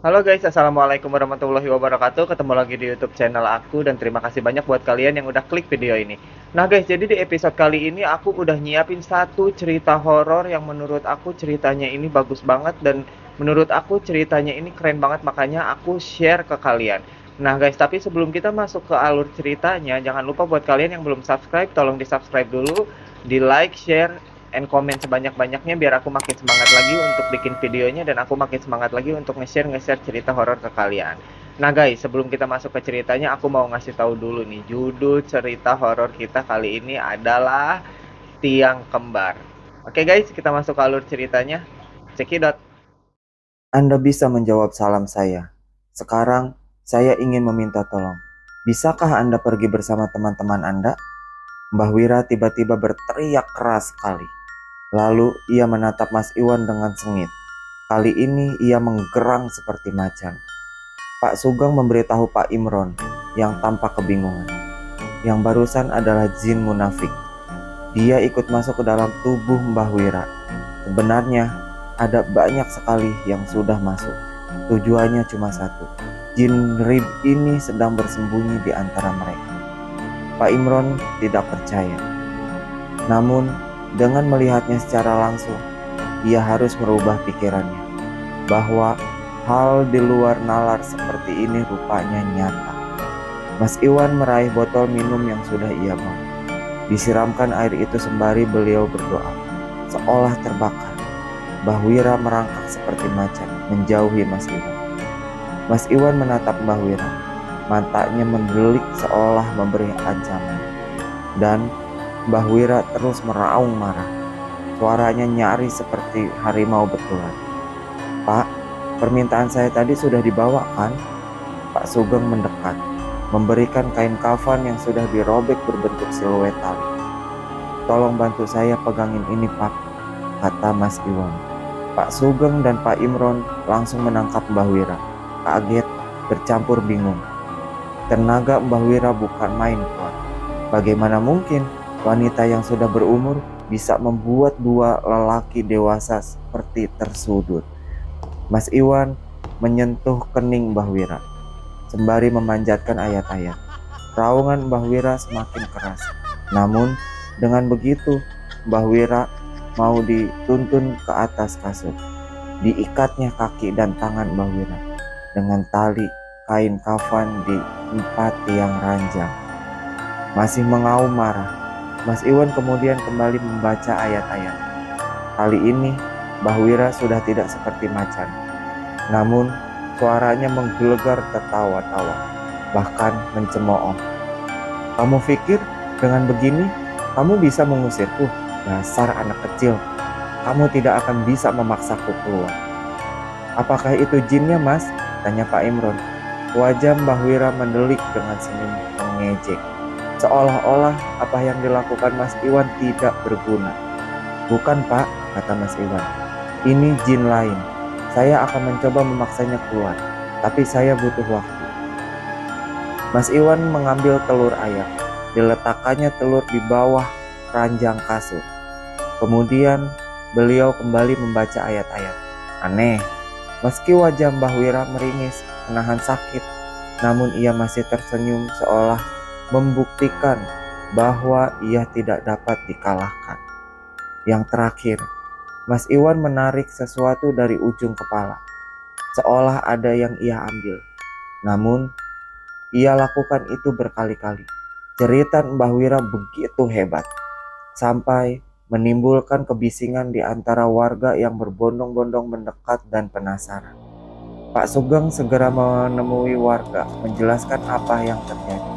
Halo guys, assalamualaikum warahmatullahi wabarakatuh. Ketemu lagi di YouTube channel aku dan terima kasih banyak buat kalian yang udah klik video ini. Nah guys, jadi di episode kali ini aku udah nyiapin satu cerita horor yang menurut aku ceritanya ini bagus banget dan menurut aku ceritanya ini keren banget, makanya aku share ke kalian. Nah guys, tapi sebelum kita masuk ke alur ceritanya, jangan lupa buat kalian yang belum subscribe, tolong di subscribe dulu, di like, share, and comment sebanyak-banyaknya biar aku makin semangat lagi untuk bikin videonya dan aku makin semangat lagi untuk nge-share cerita horor ke kalian. Nah guys, sebelum kita masuk ke ceritanya, aku mau ngasih tahu dulu nih, judul cerita horor kita kali ini adalah Tiang Kembar. Oke guys, kita masuk ke alur ceritanya. Cekidot. Anda bisa menjawab salam saya. Sekarang, saya ingin meminta tolong. Bisakah Anda pergi bersama teman-teman Anda? Mbah Wira tiba-tiba berteriak keras sekali. Lalu ia menatap Mas Iwan dengan sengit. Kali ini ia menggerang seperti macan. Pak Sugeng memberitahu Pak Imron yang tampak kebingungan. Yang barusan adalah jin munafik. Dia ikut masuk ke dalam tubuh Mbah Wira. Sebenarnya ada banyak sekali yang sudah masuk. Tujuannya cuma satu. Jin Rib ini sedang bersembunyi di antara mereka. Pak Imron tidak percaya. Namun dengan melihatnya secara langsung, ia harus merubah pikirannya bahwa hal di luar nalar seperti ini rupanya nyata. Mas Iwan meraih botol minum yang sudah ia bawa. Disiramkan air itu sembari beliau berdoa, seolah terbakar. Mbah Wira merangkak seperti macan, menjauhi Mas Iwan. Mas Iwan menatap Mbah Wira. Matanya mendelik seolah memberi ancaman. Dan Mbah Wira terus meraung marah. Suaranya nyaris seperti harimau betulan. Pak, permintaan saya tadi sudah dibawa kan? Pak Sugeng mendekat, memberikan kain kafan yang sudah dirobek berbentuk siluet tali. Tolong bantu saya pegangin ini Pak, kata Mas Iwan. Pak Sugeng dan Pak Imron langsung menangkap Mbah Wira. Kaget, bercampur bingung. Tenaga Mbah Wira bukan main kuat. Bagaimana mungkin wanita yang sudah berumur bisa membuat dua lelaki dewasa seperti tersudut? Mas Iwan menyentuh kening Mbah Wira, sembari memanjatkan ayat-ayat. Raungan Mbah Wira semakin keras. Namun, dengan begitu, Mbah Wira mau dituntun ke atas kasur. Diikatnya kaki dan tangan Mbah Wira dengan tali kain kafan di 4 tiang ranjang. Masih mengaum marah, Mas Iwan kemudian kembali membaca ayat-ayat. Kali ini, Mbah Wira sudah tidak seperti macan. Namun, suaranya menggelegar tertawa-tawa, bahkan mencemooh. Kamu pikir dengan begini, kamu bisa mengusirku? Dasar anak kecil, kamu tidak akan bisa memaksaku keluar. Apakah itu jinnya, Mas? Tanya Pak Imron. Wajah Mbah Wira mendelik dengan senyum mengejek. Seolah-olah apa yang dilakukan Mas Iwan tidak berguna. Bukan Pak, kata Mas Iwan. Ini jin lain. Saya akan mencoba memaksanya keluar, tapi saya butuh waktu. Mas Iwan mengambil telur ayam. Diletakkannya telur di bawah ranjang kasur. Kemudian beliau kembali membaca ayat-ayat. Aneh, meski wajah Mbah Wira meringis, menahan sakit, namun ia masih tersenyum seolah membuktikan bahwa ia tidak dapat dikalahkan. Yang terakhir, Mas Iwan menarik sesuatu dari ujung kepala, seolah ada yang ia ambil. Namun, ia lakukan itu berkali-kali. Jeritan Mbah Wira begitu hebat, sampai menimbulkan kebisingan di antara warga yang berbondong-bondong mendekat dan penasaran. Pak Sugeng segera menemui warga, menjelaskan apa yang terjadi.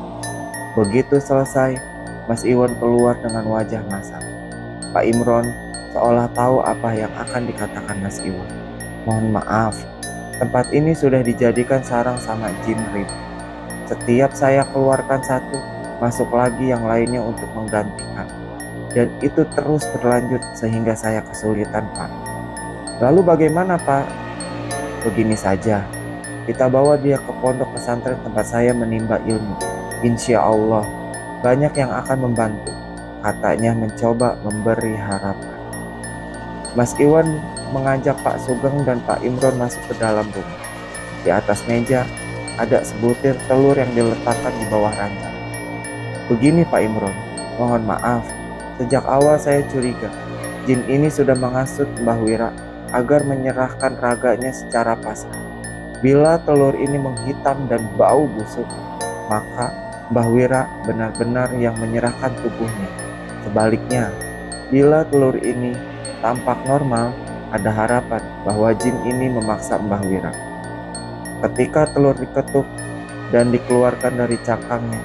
Begitu selesai, Mas Iwan keluar dengan wajah masam. Pak Imron seolah tahu apa yang akan dikatakan Mas Iwan. Mohon maaf, tempat ini sudah dijadikan sarang sama jin rib. Setiap saya keluarkan satu, masuk lagi yang lainnya untuk menggantikan. Dan itu terus berlanjut sehingga saya kesulitan, Pak. Lalu bagaimana, Pak? Begini saja, kita bawa dia ke pondok pesantren tempat saya menimba ilmu. Insya Allah, banyak yang akan membantu. Katanya mencoba memberi harapan. Mas Iwan mengajak Pak Sugeng dan Pak Imron masuk ke dalam rumah. Di atas meja ada sebutir telur yang diletakkan di bawah ranjang. Begini Pak Imron, mohon maaf, sejak awal saya curiga jin ini sudah menghasut Mbah Wira agar menyerahkan raganya secara pasrah. Bila telur ini menghitam dan bau busuk, maka Mbah Wira benar-benar yang menyerahkan tubuhnya. Sebaliknya, bila telur ini tampak normal, ada harapan bahwa jin ini memaksa Mbah Wira. Ketika telur diketuk dan dikeluarkan dari cangkangnya,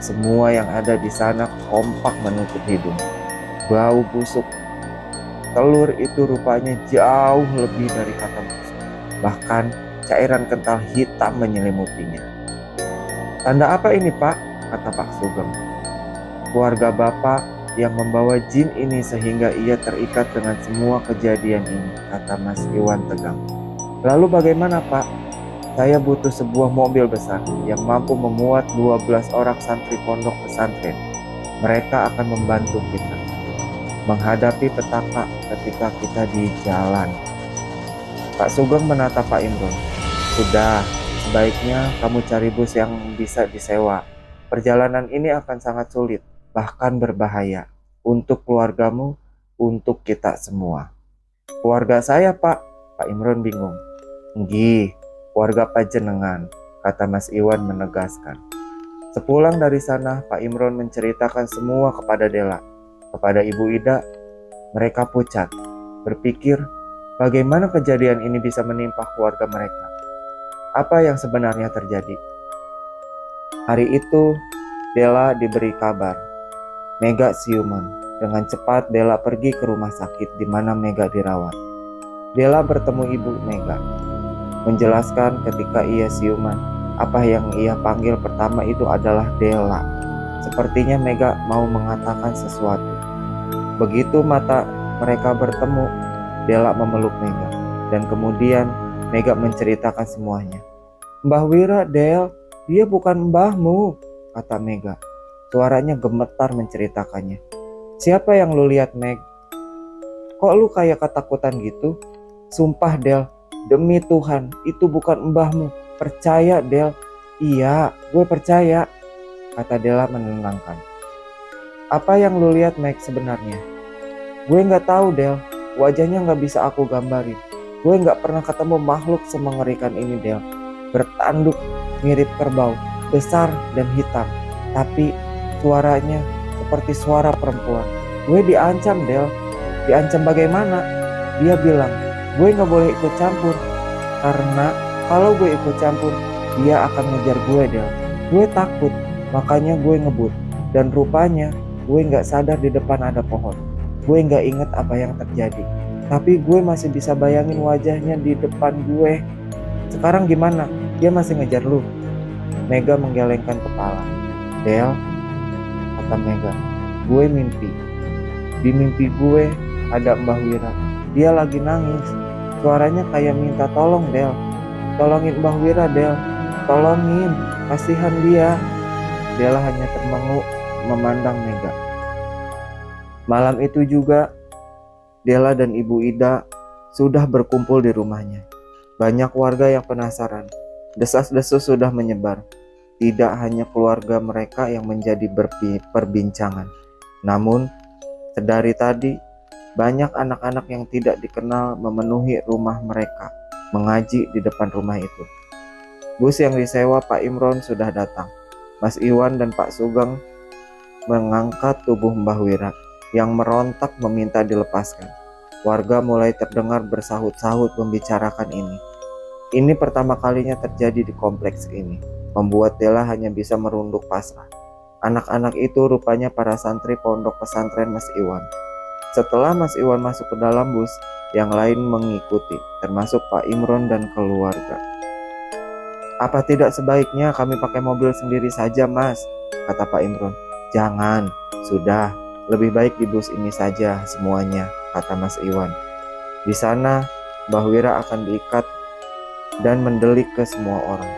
semua yang ada di sana kompak menutup hidung. Bau busuk. Telur itu rupanya jauh lebih dari kata busuk. Bahkan cairan kental hitam menyelimutinya. Tanda apa ini, Pak? Kata Pak Sugeng. Keluarga Bapak yang membawa jin ini sehingga ia terikat dengan semua kejadian ini, kata Mas Iwan tegang. Lalu bagaimana, Pak? Saya butuh sebuah mobil besar yang mampu memuat 12 orang santri pondok pesantren. Mereka akan membantu kita menghadapi petaka ketika kita di jalan. Pak Sugeng menatap Pak Imron. Sudah, sebaiknya kamu cari bus yang bisa disewa. Perjalanan ini akan sangat sulit, bahkan berbahaya. Untuk keluargamu, untuk kita semua. Keluarga saya, Pak. Pak Imron bingung. Nggih, keluarga panjenengan, kata Mas Iwan menegaskan. Sepulang dari sana, Pak Imron menceritakan semua kepada Dela. Kepada Ibu Ida, mereka pucat, berpikir bagaimana kejadian ini bisa menimpa keluarga mereka. Apa yang sebenarnya terjadi? Hari itu, Dela diberi kabar. Mega siuman. Dengan cepat, Dela pergi ke rumah sakit di mana Mega dirawat. Dela bertemu Ibu Mega. Menjelaskan ketika ia siuman, apa yang ia panggil pertama itu adalah Dela. Sepertinya Mega mau mengatakan sesuatu. Begitu mata mereka bertemu, Dela memeluk Mega. Dan kemudian Mega menceritakan semuanya. Mbah Wira, Del, dia bukan mbahmu, kata Mega. Suaranya gemetar menceritakannya. Siapa yang lu lihat, Meg? Kok lu kayak ketakutan gitu? Sumpah, Del. Demi Tuhan, itu bukan mbahmu. Percaya, Del. Iya, gue percaya, kata Dela menenangkan. Apa yang lu lihat, Meg, sebenarnya? Gue gak tahu, Del. Wajahnya gak bisa aku gambarin. Gue gak pernah ketemu makhluk semengerikan ini, Del. Bertanduk, mirip kerbau, besar dan hitam. Tapi suaranya seperti suara perempuan. Gue diancam, Del. Diancam bagaimana? Dia bilang, gue gak boleh ikut campur, karena kalau gue ikut campur, dia akan ngejar gue, Del. Gue takut, makanya gue ngebut. Dan rupanya, gue gak sadar di depan ada pohon. Gue gak inget apa yang terjadi. Tapi gue masih bisa bayangin wajahnya di depan gue. Sekarang gimana? Dia masih ngejar lu? Mega menggelengkan kepala. Del, kata Mega, gue mimpi. Di mimpi gue ada Mbah Wira. Dia lagi nangis. Suaranya kayak minta tolong, Del. Tolongin Mbah Wira, Del. Tolongin, kasihan dia. Dela hanya termengu memandang Mega. Malam itu juga, Dela dan Ibu Ida sudah berkumpul di rumahnya. Banyak warga yang penasaran. Desas-desus sudah menyebar. Tidak hanya keluarga mereka yang menjadi perbincangan. Namun, sedari tadi, banyak anak-anak yang tidak dikenal memenuhi rumah mereka, mengaji di depan rumah itu. Bus yang disewa Pak Imron sudah datang. Mas Iwan dan Pak Sugeng mengangkat tubuh Mbah Wira yang merontak meminta dilepaskan. Warga mulai terdengar bersahut-sahut membicarakan ini. Ini pertama kalinya terjadi di kompleks ini, membuat Dela hanya bisa merunduk pasrah. Anak-anak itu rupanya para santri pondok pesantren Mas Iwan. Setelah Mas Iwan masuk ke dalam bus, yang lain mengikuti, termasuk Pak Imron dan keluarga. Apa tidak sebaiknya kami pakai mobil sendiri saja, Mas? Kata Pak Imron. Jangan, sudah, lebih baik di bus ini saja semuanya, kata Mas Iwan. Di sana, Mbah Wira akan diikat dan mendelik ke semua orang.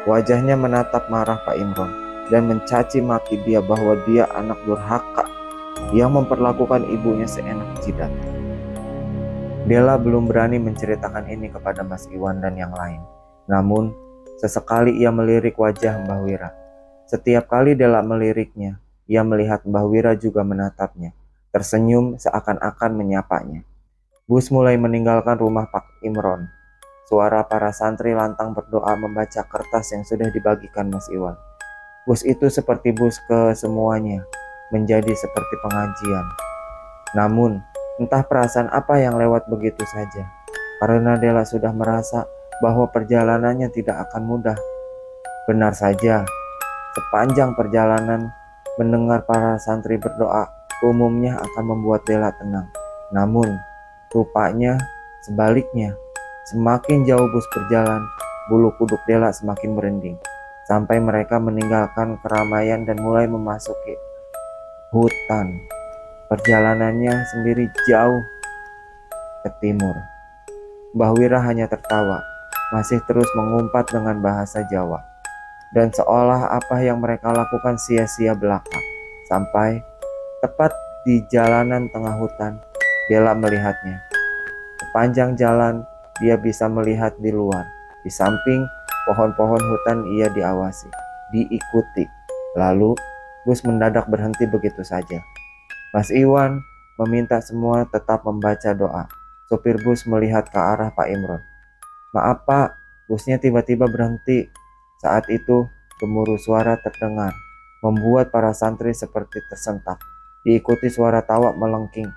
Wajahnya menatap marah Pak Imron dan mencaci maki dia bahwa dia anak durhaka yang memperlakukan ibunya seenak jidat. Dela belum berani menceritakan ini kepada Mas Iwan dan yang lain. Namun, sesekali ia melirik wajah Mbah Wira. Setiap kali Dela meliriknya, ia melihat Mbah Wira juga menatapnya, tersenyum seakan-akan menyapanya. Bus mulai meninggalkan rumah Pak Imron. Suara para santri lantang berdoa membaca kertas yang sudah dibagikan Mas Iwan. Bus itu seperti bus ke semuanya, menjadi seperti pengajian. Namun, entah perasaan apa yang lewat begitu saja, karena Dela sudah merasa bahwa perjalanannya tidak akan mudah. Benar saja, sepanjang perjalanan mendengar para santri berdoa umumnya akan membuat Dela tenang. Namun, rupanya sebaliknya, semakin jauh bus berjalan, bulu kuduk Dela semakin merinding. Sampai mereka meninggalkan keramaian dan mulai memasuki hutan. Perjalanannya sendiri jauh ke timur. Mbah Wira hanya tertawa, masih terus mengumpat dengan bahasa Jawa. Dan seolah apa yang mereka lakukan sia-sia belaka. Sampai tepat di jalanan tengah hutan, Dela melihatnya. Sepanjang jalan, dia bisa melihat di luar. Di samping pohon-pohon hutan ia diawasi, diikuti. Lalu, bus mendadak berhenti begitu saja. Mas Iwan meminta semua tetap membaca doa. Sopir bus melihat ke arah Pak Imron. "Maaf Pak, busnya tiba-tiba berhenti." Saat itu, gemuruh suara terdengar, membuat para santri seperti tersentak. Diikuti suara tawa melengking.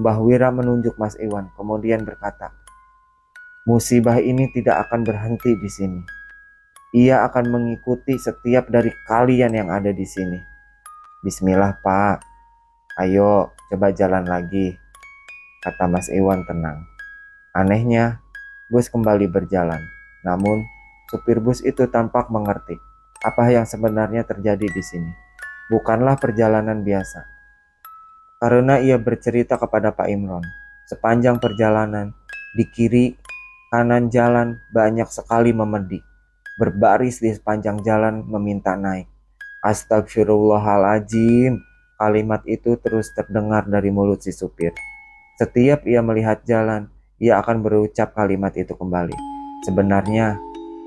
Mbah Wira menunjuk Mas Iwan, kemudian berkata, "Musibah ini tidak akan berhenti di sini. Ia akan mengikuti setiap dari kalian yang ada di sini." "Bismillah Pak, ayo coba jalan lagi," kata Mas Iwan tenang. Anehnya, bus kembali berjalan. Namun, supir bus itu tampak mengerti apa yang sebenarnya terjadi di sini. Bukanlah perjalanan biasa. Karena ia bercerita kepada Pak Imron, sepanjang perjalanan, di kiri kanan jalan banyak sekali memedi, berbaris di sepanjang jalan meminta naik. Astagfirullahaladzim, kalimat itu terus terdengar dari mulut si supir. Setiap ia melihat jalan, ia akan berucap kalimat itu kembali. Sebenarnya,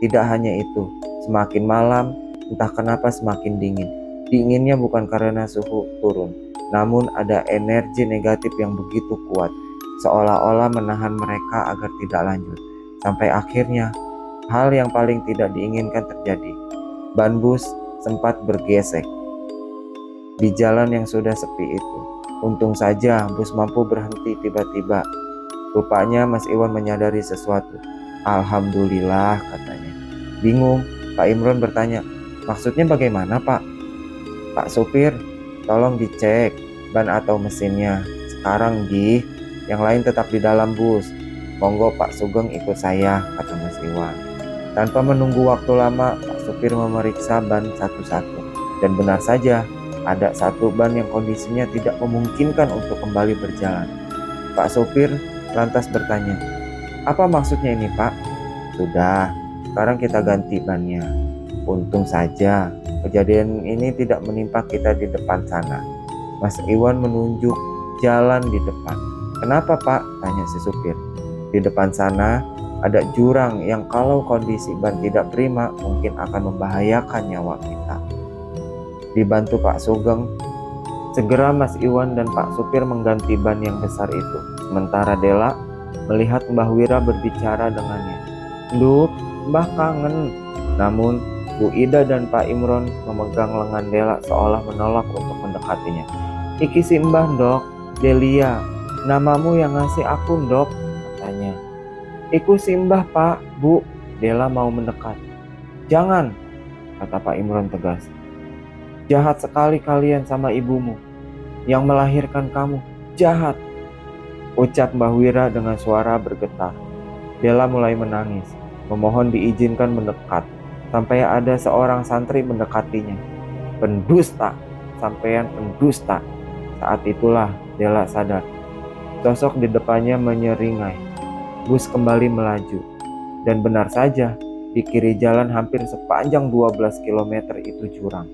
tidak hanya itu, semakin malam, entah kenapa semakin dingin. Dinginnya bukan karena suhu turun, namun ada energi negatif yang begitu kuat, seolah-olah menahan mereka agar tidak lanjut. Sampai akhirnya, hal yang paling tidak diinginkan terjadi. Ban bus sempat bergesek di jalan yang sudah sepi itu. Untung saja bus mampu berhenti tiba-tiba. Rupanya Mas Iwan menyadari sesuatu. "Alhamdulillah," katanya. Bingung, Pak Imron bertanya, "Maksudnya bagaimana Pak?" "Pak supir, tolong dicek ban atau mesinnya. Sekarang Gih, yang lain tetap di dalam bus. Monggo Pak Sugeng ikut saya," kata Mas Iwan. Tanpa menunggu waktu lama, Pak supir memeriksa ban satu-satu. Dan benar saja, ada satu ban yang kondisinya tidak memungkinkan untuk kembali berjalan. Pak supir lantas bertanya, "Apa maksudnya ini Pak?" "Sudah, sekarang kita ganti bannya." Untung saja kejadian ini tidak menimpa kita di depan sana. Mas Iwan menunjuk jalan di depan. "Kenapa Pak?" tanya si supir. "Di depan sana ada jurang yang kalau kondisi ban tidak prima mungkin akan membahayakan nyawa kita." Dibantu Pak Sugeng, segera Mas Iwan dan Pak supir mengganti ban yang besar itu. Sementara Dela melihat Mbah Wira berbicara dengannya. "Nduk, Mbah kangen." Namun Bu Ida dan Pak Imron memegang lengan Dela seolah menolak untuk mendekatinya. "Iki si Mbah Ndok, Delia, namamu yang ngasih aku Ndok," katanya. "Iku si Mbah Pak, Bu." Dela mau mendekat. "Jangan," kata Pak Imron tegas. "Jahat sekali kalian sama ibumu yang melahirkan kamu, jahat," ucap Mbah Wira dengan suara bergetar. Dela mulai menangis, memohon diizinkan mendekat, sampai ada seorang santri mendekatinya. "Pendusta, sampean pendusta." Saat itulah Dela sadar. Sosok di depannya menyeringai. Bus kembali melaju. Dan benar saja, di kiri jalan hampir sepanjang 12 km itu jurang.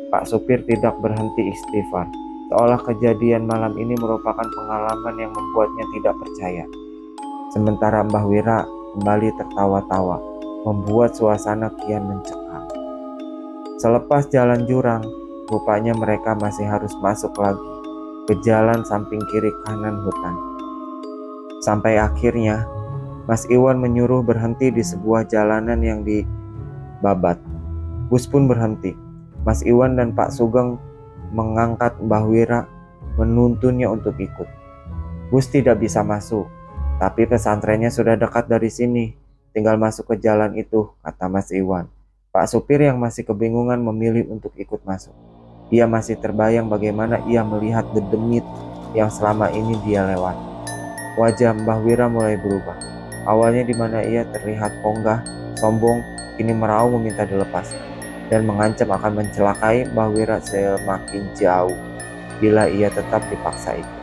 Pak supir tidak berhenti istighfar, seolah kejadian malam ini merupakan pengalaman yang membuatnya tidak percaya. Sementara Mbah Wira kembali tertawa-tawa. membuat suasana kian mencekam. Selepas jalan jurang, rupanya mereka masih harus masuk lagi ke jalan samping kiri kanan hutan. Sampai akhirnya, Mas Iwan menyuruh berhenti di sebuah jalanan yang dibabat. Bus pun berhenti. Mas Iwan dan Pak Sugeng mengangkat Mbah Wira, menuntunnya untuk ikut. Bus tidak bisa masuk, tapi pesantrennya sudah dekat dari sini. Tinggal masuk ke jalan itu, kata Mas Iwan. Pak supir yang masih kebingungan memilih untuk ikut masuk. Ia masih terbayang bagaimana ia melihat dedemit yang selama ini dia lewat. Wajah Mbah Wira mulai berubah. Awalnya di mana ia terlihat ponggah, sombong, kini meraung meminta dilepaskan dan mengancam akan mencelakai Mbah Wira semakin jauh bila ia tetap dipaksa ikut.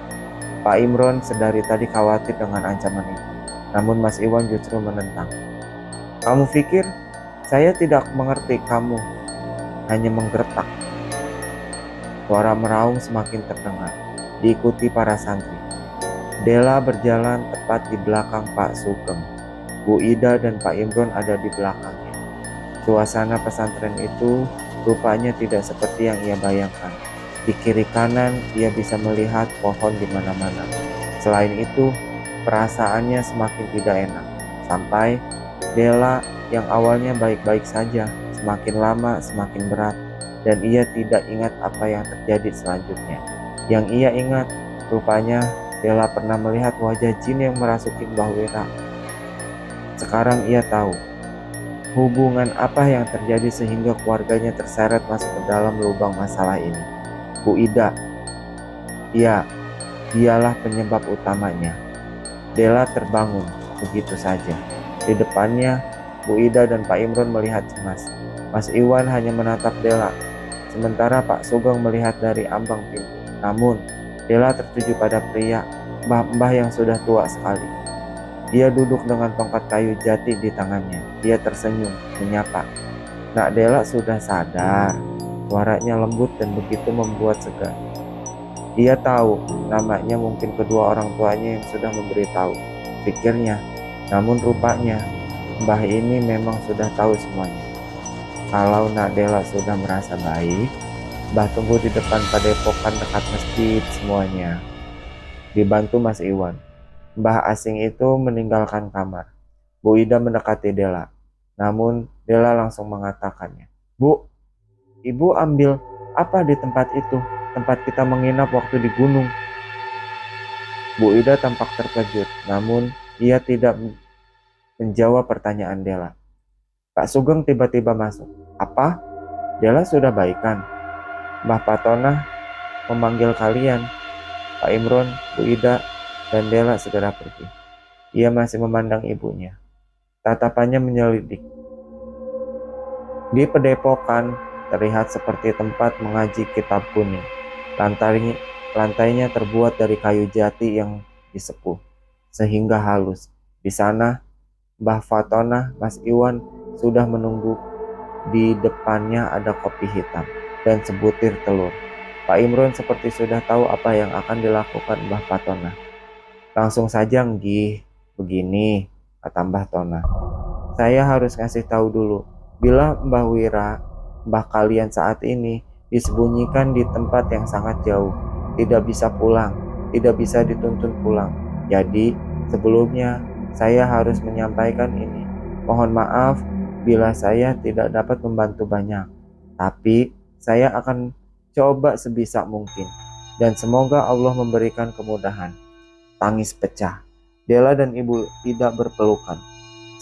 Pak Imron sedari tadi khawatir dengan ancaman itu. Namun Mas Iwan justru menentang. Kamu pikir saya tidak mengerti kamu hanya menggertak. Suara meraung semakin terdengar, diikuti para santri. Dela berjalan tepat di belakang Pak Sugeng. Bu Ida dan Pak Imron ada di belakangnya. Suasana pesantren itu rupanya tidak seperti yang ia bayangkan. Di kiri kanan ia bisa melihat pohon di mana-mana. Selain itu, perasaannya semakin tidak enak. Sampai Dela yang awalnya baik-baik saja, semakin lama semakin berat, dan ia tidak ingat apa yang terjadi selanjutnya. Yang ia ingat, rupanya Dela pernah melihat wajah jin yang merasuki Mbah Wira. Sekarang ia tahu hubungan apa yang terjadi sehingga keluarganya terseret masuk ke dalam lubang masalah ini. Bu Ida, dialah penyebab utamanya. Dela terbangun begitu saja. Di depannya, Bu Ida dan Pak Imron melihat cemas. Mas Iwan hanya menatap Dela, sementara Pak Sugeng melihat dari ambang pintu. Namun, Dela tertuju pada pria, mbah-mbah yang sudah tua sekali. Dia duduk dengan tongkat kayu jati di tangannya. Dia tersenyum, menyapa. Nak Dela sudah sadar. Suaranya lembut dan begitu membuat segar. Dia tahu namanya mungkin kedua orang tuanya yang sudah memberitahu, pikirnya. Namun rupanya mbah ini memang sudah tahu semuanya. Kalau Nak Dela sudah merasa baik, Mbah tunggu di depan padepokan dekat masjid semuanya. Dibantu Mas Iwan. Mbah asing itu meninggalkan kamar. Bu Ida mendekati Dela. Namun Dela langsung mengatakannya. Bu, Ibu ambil apa di tempat itu? Tempat kita menginap waktu di gunung. Bu Ida tampak terkejut, namun ia tidak menjawab pertanyaan Dela. Pak Sugeng tiba-tiba masuk. Apa? Dela sudah baikan? Mbah Patona memanggil kalian. Pak Imron, Bu Ida, dan Dela segera pergi. Ia masih memandang ibunya. Tatapannya menyelidik. Di padepokan terlihat seperti tempat mengaji kitab kuning. Lantainya terbuat dari kayu jati yang disepuh, sehingga halus. Di sana, Mbah Fatona, Mas Iwan sudah menunggu. Di depannya ada kopi hitam dan sebutir telur. Pak Imron seperti sudah tahu apa yang akan dilakukan Mbah Fatona. Langsung saja nggih, begini, kata Mbah Tona. Saya harus ngasih tahu dulu, bila Mbah Wira, mbah kalian saat ini, disembunyikan di tempat yang sangat jauh, tidak bisa pulang, tidak bisa dituntun pulang. Jadi, sebelumnya saya harus menyampaikan ini. Mohon maaf bila saya tidak dapat membantu banyak, tapi saya akan coba sebisa mungkin, dan semoga Allah memberikan kemudahan. Tangis pecah. Dela dan Ibu Ida berpelukan,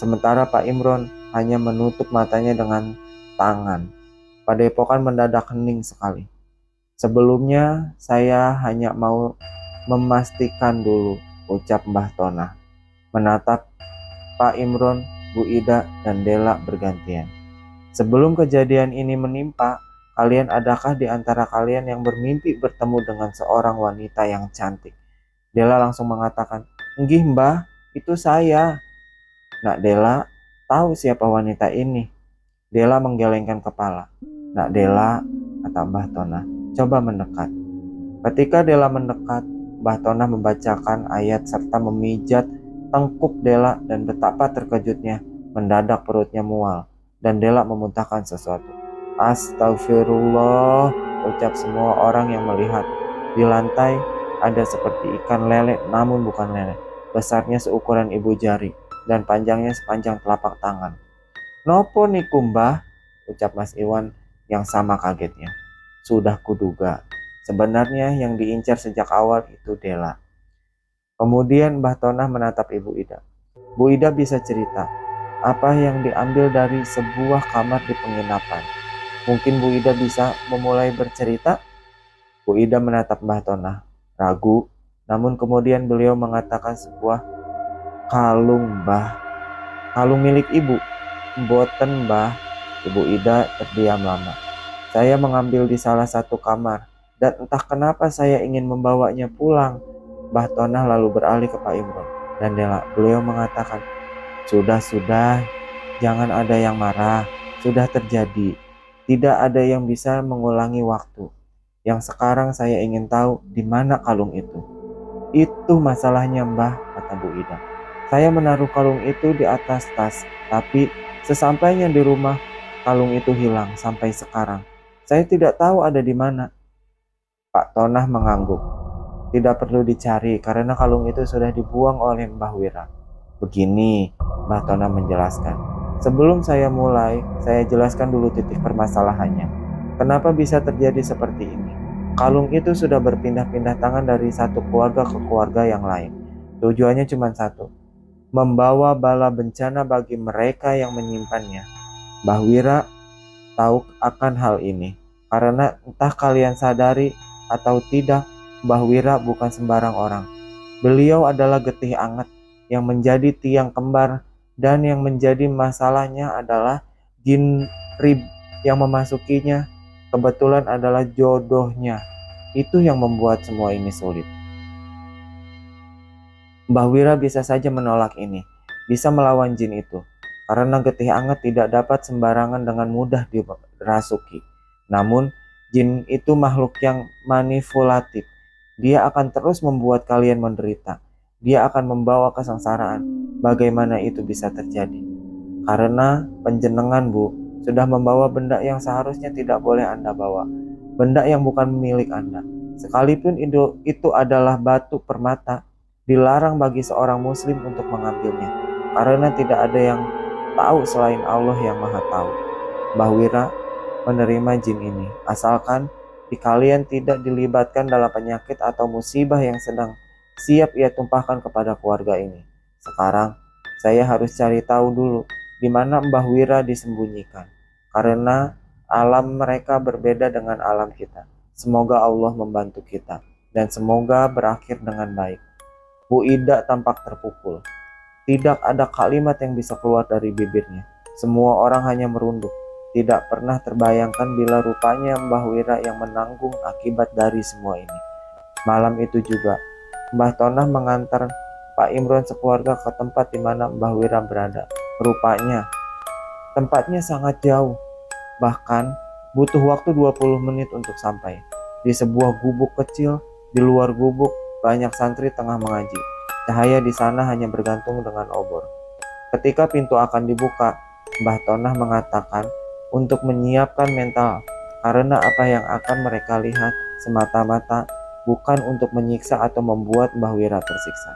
sementara Pak Imron hanya menutup matanya dengan tangan. Padepokan mendadak hening sekali. Sebelumnya saya hanya mau memastikan dulu, ucap Mbah Tona, menatap Pak Imron, Bu Ida, dan Dela bergantian. Sebelum kejadian ini menimpa, adakah di antara kalian yang bermimpi bertemu dengan seorang wanita yang cantik? Dela langsung mengatakan, "Nggih Mbah, itu saya." Nak Dela tahu siapa wanita ini. Dela menggelengkan kepala. Nak Dela, kata Mbah Tona, coba mendekat. Ketika Dela mendekat, Mbah Tona membacakan ayat serta memijat tengkuk Dela dan betapa terkejutnya Mendadak perutnya mual dan Dela memuntahkan sesuatu. Astagfirullah, ucap semua orang yang melihat. Di lantai ada seperti ikan lele, namun bukan lele. Besarnya seukuran ibu jari dan panjangnya sepanjang telapak tangan. Nopo niku mbah, ucap Mas Iwan yang sama kagetnya. Sudah kuduga, sebenarnya yang diincar sejak awal itu Dela. Kemudian Mbah Tonah menatap Ibu Ida. Bu Ida bisa cerita apa yang diambil dari sebuah kamar di penginapan. Mungkin Bu Ida bisa memulai bercerita. Bu Ida menatap Mbah Tonah, ragu, namun kemudian beliau mengatakan sebuah kalung, Mbah. Kalung milik ibu. Mboten, Mbah. Ibu Ida terdiam lama. Saya mengambil di salah satu kamar, dan entah kenapa saya ingin membawanya pulang. Mbah Tonah lalu beralih ke Pak Imron dan Dela. Beliau mengatakan, sudah, jangan ada yang marah. Sudah terjadi. Tidak ada yang bisa mengulangi waktu. Yang sekarang saya ingin tahu di mana kalung itu. Itu masalahnya, Mbah, kata Bu Ida. Saya menaruh kalung itu di atas tas, tapi sesampainya di rumah, kalung itu hilang sampai sekarang. Saya tidak tahu ada di mana. Pak Tonah mengangguk. Tidak perlu dicari karena kalung itu sudah dibuang oleh Mbah Wira. Begini, Mbah Tonah menjelaskan. Sebelum saya mulai, saya jelaskan dulu titik permasalahannya. Kenapa bisa terjadi seperti ini? Kalung itu sudah berpindah-pindah tangan dari satu keluarga ke keluarga yang lain. Tujuannya cuma satu, membawa bala bencana bagi mereka yang menyimpannya. Mbah Wira tahu akan hal ini, karena entah kalian sadari atau tidak, Mbah Wira bukan sembarang orang. Beliau adalah getih anget yang menjadi tiang kembar, dan yang menjadi masalahnya adalah jin rib yang memasukinya kebetulan adalah jodohnya. Itu yang membuat semua ini sulit. Mbah Wira bisa saja menolak ini, bisa melawan jin itu, karena getih anget tidak dapat sembarangan dengan mudah dirasuki. Namun, jin itu makhluk yang manipulatif. Dia akan terus membuat kalian menderita. Dia akan membawa kesengsaraan. Bagaimana itu bisa terjadi? Karena penjenengan, Bu, sudah membawa benda yang seharusnya tidak boleh Anda bawa. Benda yang bukan milik Anda. Sekalipun itu adalah batu permata, dilarang bagi seorang muslim untuk mengambilnya. Karena tidak ada yang tahu selain Allah yang Maha Tahu. Mbah Wira menerima jin ini, asalkan di kalian tidak dilibatkan dalam penyakit atau musibah yang sedang siap ia tumpahkan kepada keluarga ini. Sekarang, saya harus cari tahu dulu di mana Mbah Wira disembunyikan, karena alam mereka berbeda dengan alam kita. Semoga Allah membantu kita, dan semoga berakhir dengan baik. Bu Ida tampak terpukul. Tidak ada kalimat yang bisa keluar dari bibirnya. Semua orang hanya merunduk. Tidak pernah terbayangkan bila rupanya Mbah Wira yang menanggung akibat dari semua ini. Malam itu juga, Mbah Tonah mengantar Pak Imron sekeluarga ke tempat di mana Mbah Wira berada. Rupanya, tempatnya sangat jauh. Bahkan, butuh waktu 20 menit untuk sampai. Di sebuah gubuk kecil, di luar gubuk, banyak santri tengah mengaji. Cahaya di sana hanya bergantung dengan obor. Ketika pintu akan dibuka, Mbah Tonah mengatakan untuk menyiapkan mental, karena apa yang akan mereka lihat semata-mata bukan untuk menyiksa atau membuat Mbah Wira tersiksa.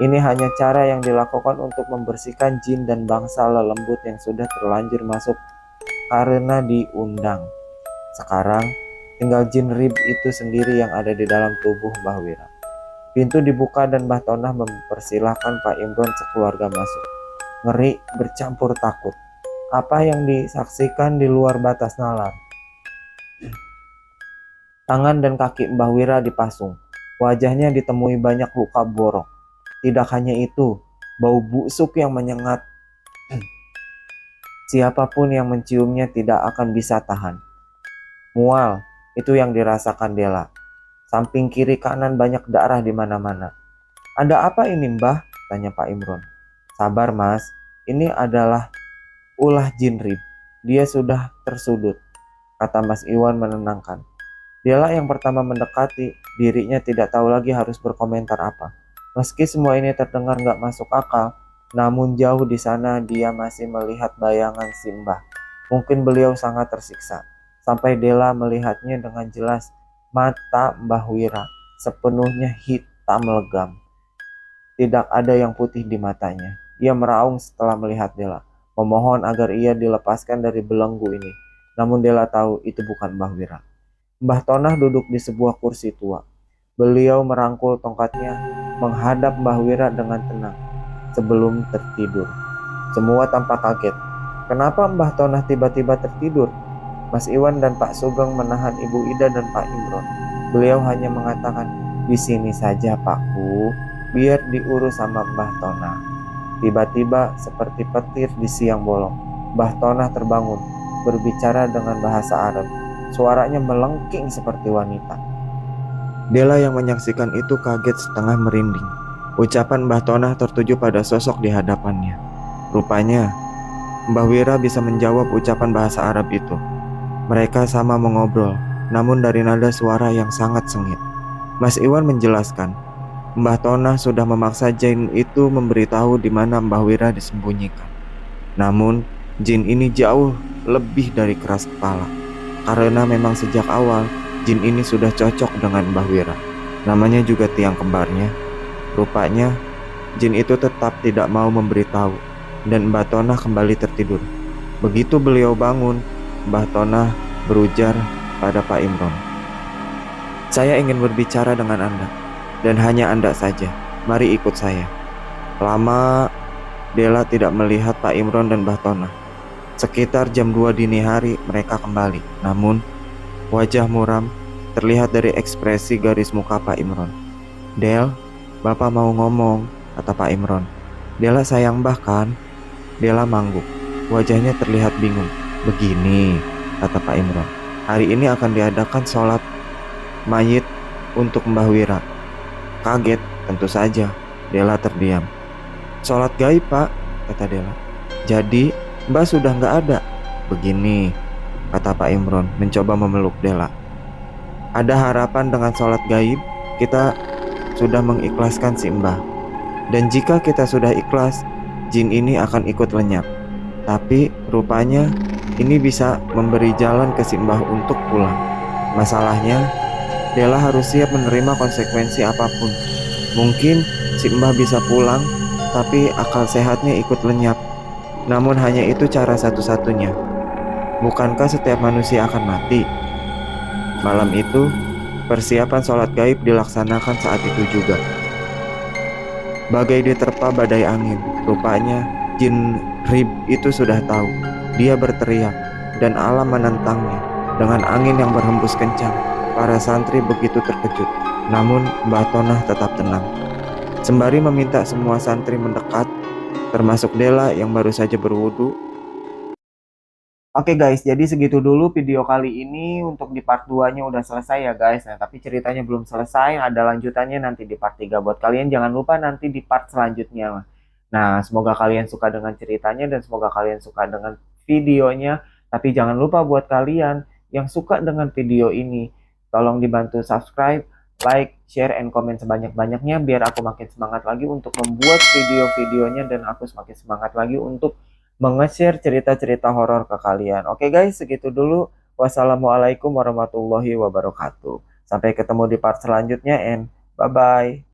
Ini hanya cara yang dilakukan untuk membersihkan jin dan bangsa lelembut yang sudah terlanjur masuk karena diundang. Sekarang tinggal jin rib itu sendiri yang ada di dalam tubuh Mbah Wira. Pintu dibuka dan Mbah Tonah mempersilahkan Pak Imron sekeluarga masuk. Ngeri bercampur takut. Apa yang disaksikan di luar batas nalar. Tangan dan kaki Mbah Wira dipasung. Wajahnya ditemui banyak luka borok. Tidak hanya itu, bau busuk yang menyengat. Siapapun yang menciumnya tidak akan bisa tahan. Mual, itu yang dirasakan Dela. Samping kiri kanan banyak darah di mana-mana. Ada apa ini, Mbah? Tanya Pak Imron. Sabar, Mas. Ini adalah ulah jin rib. Dia sudah tersudut, kata Mas Iwan menenangkan. Dialah yang pertama mendekati, dirinya tidak tahu lagi harus berkomentar apa. Meski semua ini terdengar gak masuk akal, Namun jauh di sana dia masih melihat bayangan si Mbah. Mungkin beliau sangat tersiksa. Sampai Della melihatnya dengan jelas. Mata Mbah Wira sepenuhnya hitam legam. Tidak ada yang putih di matanya. Ia meraung setelah melihat Della, memohon agar ia dilepaskan dari belenggu ini. Namun Della tahu itu bukan Mbah Wira. Mbah Tonah duduk di sebuah kursi tua. Beliau merangkul tongkatnya, menghadap Mbah Wira dengan tenang sebelum tertidur. Semua tampak kaget. Kenapa Mbah Tonah tiba-tiba tertidur? Mas Iwan dan Pak Sugeng menahan Ibu Ida dan Pak Imron. Beliau hanya mengatakan, di sini saja Pakku, biar diurus sama Mbah Tonah. Tiba-tiba seperti petir di siang bolong, Mbah Tonah terbangun, berbicara dengan bahasa Arab. Suaranya melengking seperti wanita. Della yang menyaksikan itu kaget setengah merinding. Ucapan Mbah Tonah tertuju pada sosok di hadapannya. Rupanya, Mbah Wira bisa menjawab ucapan bahasa Arab itu. Mereka sama mengobrol, namun dari nada suara yang sangat sengit. Mas Iwan menjelaskan, Mbah Tonah sudah memaksa jin itu memberitahu di mana Mbah Wira disembunyikan. Namun, jin ini jauh lebih dari keras kepala. Karena memang sejak awal, jin ini sudah cocok dengan Mbah Wira. Namanya juga tiang kembarnya. Rupanya, jin itu tetap tidak mau memberitahu, dan Mbah Tonah kembali tertidur. Begitu beliau bangun, Mbah Tonah berujar pada Pak Imron, "Saya ingin berbicara dengan Anda, dan hanya Anda saja. Mari ikut saya." Lama, Della tidak melihat Pak Imron dan Mbah Tonah. Sekitar jam 2 dini hari mereka kembali. Namun, wajah muram terlihat dari ekspresi garis muka Pak Imron. "Del, Bapak mau ngomong," kata Pak Imron. "Della sayang Mbah kan?" Della mangguk. Wajahnya terlihat bingung. "Begini," kata Pak Imron. "Hari ini akan diadakan sholat mayit untuk Mbah Wira." Kaget, tentu saja. Della terdiam. "Sholat gaib, Pak," kata Della. "Jadi, Mbah sudah nggak ada?" "Begini," kata Pak Imron, mencoba memeluk Della. "Ada harapan dengan sholat gaib, kita sudah mengikhlaskan si Mbah. Dan jika kita sudah ikhlas, jin ini akan ikut lenyap. Tapi rupanya ini bisa memberi jalan ke si Mbah untuk pulang. Masalahnya, Della harus siap menerima konsekuensi apapun. Mungkin si Mbah bisa pulang, tapi akal sehatnya ikut lenyap. Namun hanya itu cara satu-satunya. Bukankah setiap manusia akan mati?" Malam itu, persiapan sholat gaib dilaksanakan saat itu juga. Bagai diterpa badai angin, rupanya jin Rib itu sudah tahu. Dia berteriak, dan alam menentangnya. Dengan angin yang berhembus kencang, para santri begitu terkejut. Namun Mbah Tonah tetap tenang. Sembari meminta semua santri mendekat, termasuk Della yang baru saja berwudu. Oke guys, jadi segitu dulu video kali ini. Untuk di part 2-nya udah selesai ya guys. Nah, tapi ceritanya belum selesai, ada lanjutannya nanti di part 3. Buat kalian jangan lupa nanti di part selanjutnya. Nah, semoga kalian suka dengan ceritanya dan semoga kalian suka dengan videonya. Tapi jangan lupa buat kalian yang suka dengan video ini, tolong dibantu subscribe, like, share, and comment sebanyak-banyaknya biar aku makin semangat lagi untuk membuat video-videonya dan aku semakin semangat lagi untuk menge-share cerita-cerita horor ke kalian. Oke guys, segitu dulu. Wassalamualaikum warahmatullahi wabarakatuh. Sampai ketemu di part selanjutnya and bye-bye.